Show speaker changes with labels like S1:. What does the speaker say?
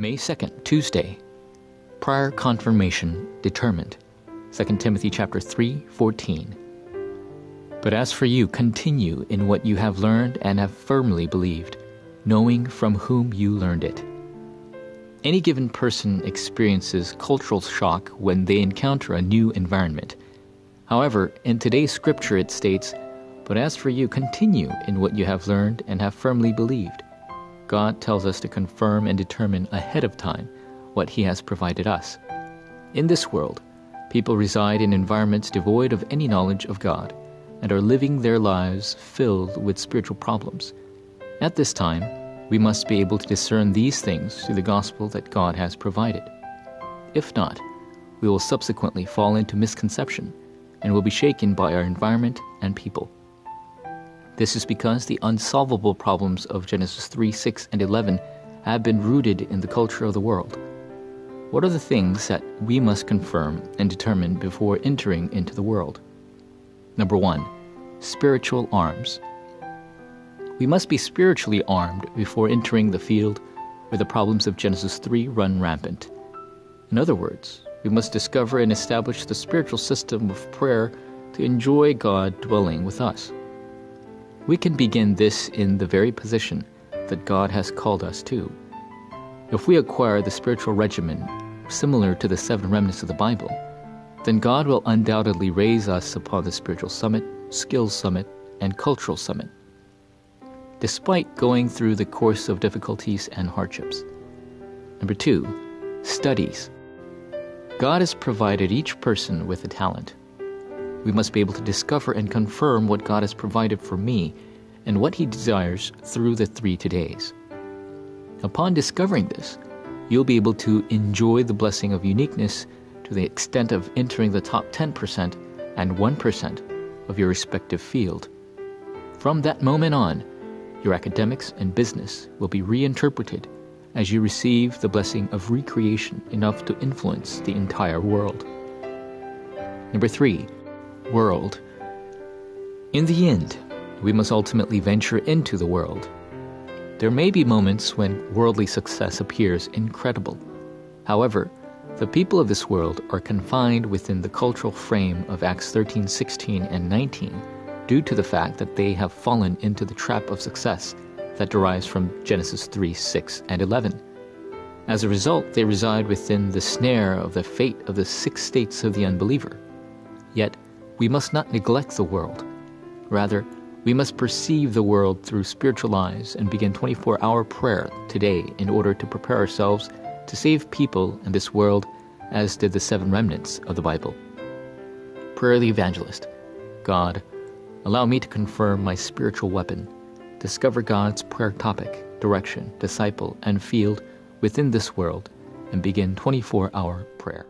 S1: May 2nd, Tuesday. Prior confirmation determined. 2 Timothy chapter 3:14. But as for you, continue in what you have learned and have firmly believed, knowing from whom you learned it. Any given person experiences cultural shock when they encounter a new environment. However, in today's scripture it states, "But as for you, continue in what you have learned and have firmly believed." God tells us to confirm and determine ahead of time what He has provided us. In this world, people reside in environments devoid of any knowledge of God and are living their lives filled with spiritual problems. At this time, we must be able to discern these things through the gospel that God has provided. If not, we will subsequently fall into misconception and will be shaken by our environment and people. This is because the unsolvable problems of Genesis 3, 6, and 11 have been rooted in the culture of the world. What are the things that we must confirm and determine before entering into the world? Number 1, spiritual arms. We must be spiritually armed before entering the field where the problems of Genesis 3 run rampant. In other words, we must discover and establish the spiritual system of prayer to enjoy God dwelling with us. We can begin this in the very position that God has called us to. If we acquire the spiritual regimen similar to the 7 remnants of the Bible, then God will undoubtedly raise us upon the spiritual summit, skills summit, and cultural summit, despite going through the course of difficulties and hardships. Number 2, studies. God has provided each person with a talent. We must be able to discover and confirm what God has provided for me and what He desires through the 3 todays. Upon discovering this, you'll be able to enjoy the blessing of uniqueness to the extent of entering the top 10% and 1% of your respective field. From that moment on, your academics and business will be reinterpreted as you receive the blessing of recreation enough to influence the entire world. Number 3, world. In the end, we must ultimately venture into the world. There may be moments when worldly success appears incredible. However, the people of this world are confined within the cultural frame of Acts 13, 16, and 19 due to the fact that they have fallen into the trap of success that derives from Genesis 3, 6, and 11. As a result, they reside within the snare of the fate of the 6 states of the unbeliever. Yet, we must not neglect the world. Rather, we must perceive the world through spiritual eyes and begin 24-hour prayer today in order to prepare ourselves to save people in this world as did the 7 remnants of the Bible. Prayer of the Evangelist. God, allow me to confirm my spiritual weapon, discover God's prayer topic, direction, disciple, and field within this world, and begin 24-hour prayer.